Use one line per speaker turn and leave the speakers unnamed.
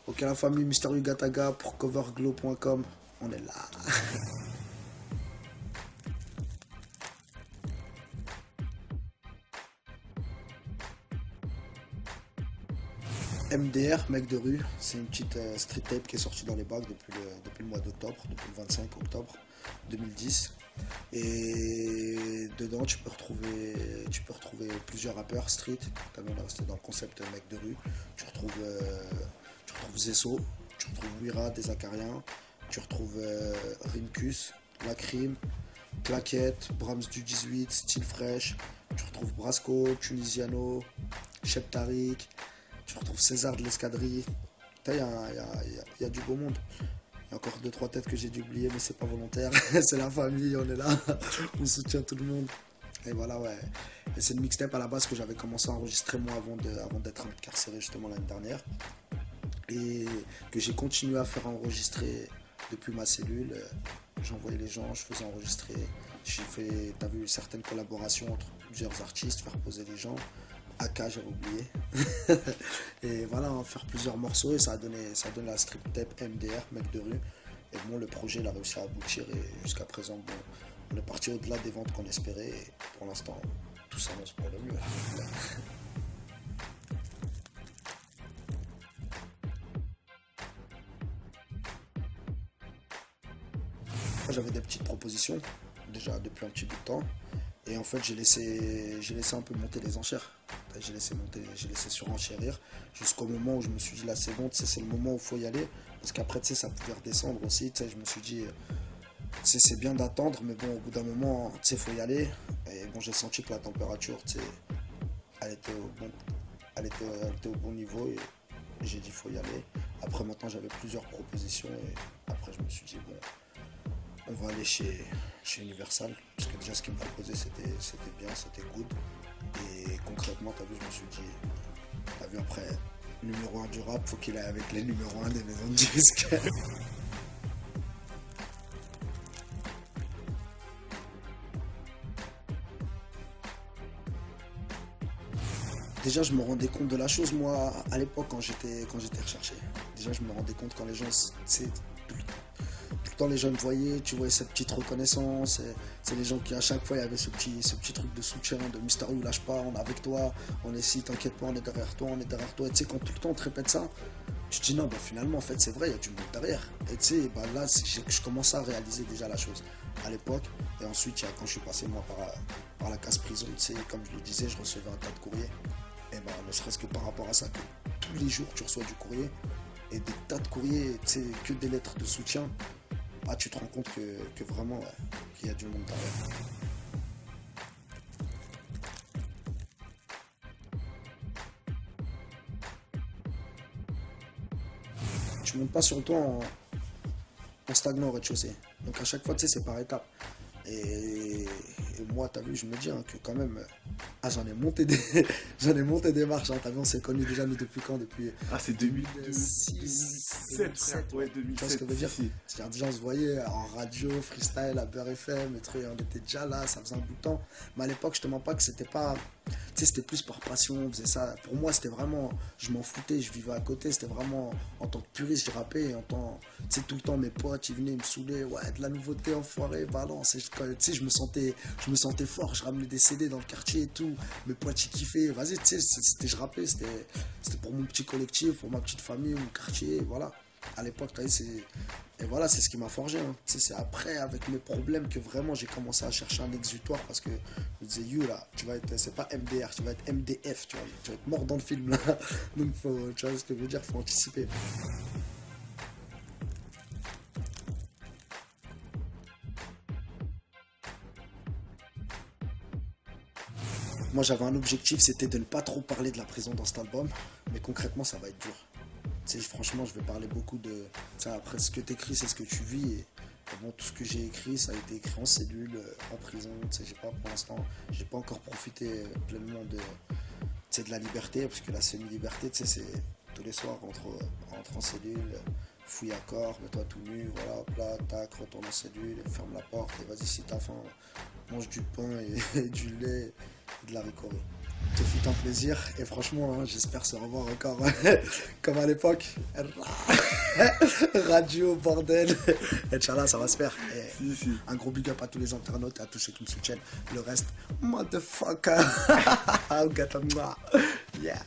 Ok, la famille Mystérieux Gataga pour coverglow.com, on est là. MDR, mec de rue, c'est une petite street tape qui est sortie dans les bacs depuis le mois d'octobre, depuis le 25 octobre 2010. Et dedans, tu peux retrouver plusieurs rappeurs street. T'as vu, on est resté dans le concept mec de rue. Tu retrouves Zesso, tu retrouves Wira des Acariens, tu retrouves Rinkus, Lacrim, Claquette, Brahms du 18, Style Fresh, tu retrouves Brasco, Tunisiano, Cheb Tariq, tu retrouves César de l'Escadrille. Il y a du beau monde. Il y a encore deux trois têtes que j'ai dû oublier, mais c'est pas volontaire. C'est la famille, on est là. On soutient tout le monde. Et voilà, ouais. Et c'est une mixtape à la base que j'avais commencé à enregistrer moi avant d'être incarcéré justement l'année dernière. Et que j'ai continué à faire enregistrer depuis ma cellule. J'envoyais les gens, je faisais enregistrer. J'ai fait, t'as vu, certaines collaborations entre plusieurs artistes, faire poser les gens. AK, j'avais oublié. Et voilà, hein, faire plusieurs morceaux et ça a donné la strip tape MDR, mec de rue. Et bon, le projet il a réussi à aboutir et jusqu'à présent, bon, on est parti au-delà des ventes qu'on espérait. Et pour l'instant, tout s'annonce pour le mieux. Moi, j'avais des petites propositions, déjà depuis un petit bout de temps. Et en fait, j'ai laissé un peu monter les enchères. J'ai laissé surenchérir jusqu'au moment où je me suis dit là c'est bon, tu sais, c'est le moment où il faut y aller. Parce qu'après, tu sais, ça pouvait redescendre aussi. Tu sais, je me suis dit, tu sais, c'est bien d'attendre, mais bon, au bout d'un moment, tu sais, il faut y aller. Et bon, j'ai senti que la température, tu sais, elle était elle était au bon niveau. Et j'ai dit, il faut y aller. Après, maintenant, j'avais plusieurs propositions. Et après, je me suis dit, bon, on va aller chez Universal, parce que déjà ce qu'ils me proposaient c'était bien, c'était good. Et concrètement, t'as vu, je me suis dit, t'as vu après, numéro un du rap, faut qu'il aille avec les numéros un des maisons de disques. Déjà, je me rendais compte de la chose, moi, à l'époque, quand j'étais recherché. Déjà, je me rendais compte quand les gens, c'est tout le temps les gens me voyaient, tu voyais cette petite reconnaissance. C'est les gens qui à chaque fois il y avait ce petit truc de soutien, de mystérieux, lâche pas, on est avec toi, on est ici, t'inquiète pas, on est derrière toi, on est derrière toi. Et tu sais, quand tout le temps on te répète ça, tu te dis non, bah finalement en fait c'est vrai, il y a du monde derrière. Et tu sais, bah là je commençais à réaliser déjà la chose à l'époque. Et ensuite, quand je suis passé moi par la case prison, tu sais, comme je le disais, je recevais un tas de courriers. Et bah ne serait-ce que par rapport à ça, que tous les jours tu reçois du courrier et des tas de courriers, tu sais, que des lettres de soutien. Ah, tu te rends compte que vraiment, ouais, qu'il y a du monde derrière. Tu montes pas sur le toit en stagnant au rez-de-chaussée. Donc à chaque fois, tu sais, c'est par étapes. Et moi, t'as vu, je me dis hein, que quand même, ah, j'en ai monté des marches. Hein, t'as vu, on s'est connus déjà, nous, depuis quand? Depuis
Ah, c'est 2002, 2007, frère.
2007,
Ouais,
ouais. Tu vois ce que
2007,
je veux
si,
dire?
si.
C'est-à-dire, déjà, on se voyait en radio, freestyle, à Beurre FM, et trucs, on était déjà là, ça faisait un bout de temps. Mais à l'époque, je te mens pas que c'était pas. Tu sais, c'était plus par passion, on faisait ça. Pour moi, c'était vraiment. Je m'en foutais, je vivais à côté, c'était vraiment. En tant que puriste, je rappais, et en tant. Tu sais, tout le temps, mes potes, ils venaient me saouler, ouais, de la nouveauté, enfoiré, balance. Et tu sais, je me sentais fort, je ramenais des CD dans le quartier et tout. Mes potes, ils kiffaient, vas-y, tu sais, je rappais, c'était pour mon petit collectif, pour ma petite famille, mon quartier, voilà. À l'époque, t'as vu, et voilà, c'est ce qui m'a forgé. Hein. Tu sais, c'est après, avec mes problèmes, que vraiment j'ai commencé à chercher un exutoire parce que je me disais, you là, tu vas être, c'est pas MDR, tu vas être MDF, tu vas être mort dans le film là. Donc, tu vois ce que je veux dire, faut anticiper. Moi, j'avais un objectif, c'était de ne pas trop parler de la prison dans cet album, mais concrètement, ça va être dur. Tu sais, franchement, je vais parler beaucoup de. Ça, après, ce que tu écris, c'est ce que tu vis. Et bon, tout ce que j'ai écrit, ça a été écrit en cellule, en prison. Tu sais, j'ai pas, pour l'instant, j'ai pas encore profité pleinement de, tu sais, de la liberté, parce que la semi-liberté, tu sais, c'est tous les soirs, rentre en cellule, fouille à corps, mets-toi tout nu, voilà, hop là, tac, retourne en cellule, ferme la porte, et vas-y, si t'as faim, mange du pain et, et du lait et de la ricorée. te fut un plaisir. Et franchement, hein, j'espère se revoir encore comme à l'époque. Radio, bordel. Inch'Allah, ça va se faire. Et
Si.
un gros big up à tous les internautes, à tous ceux qui me soutiennent. Le reste, motherfucker. Yeah.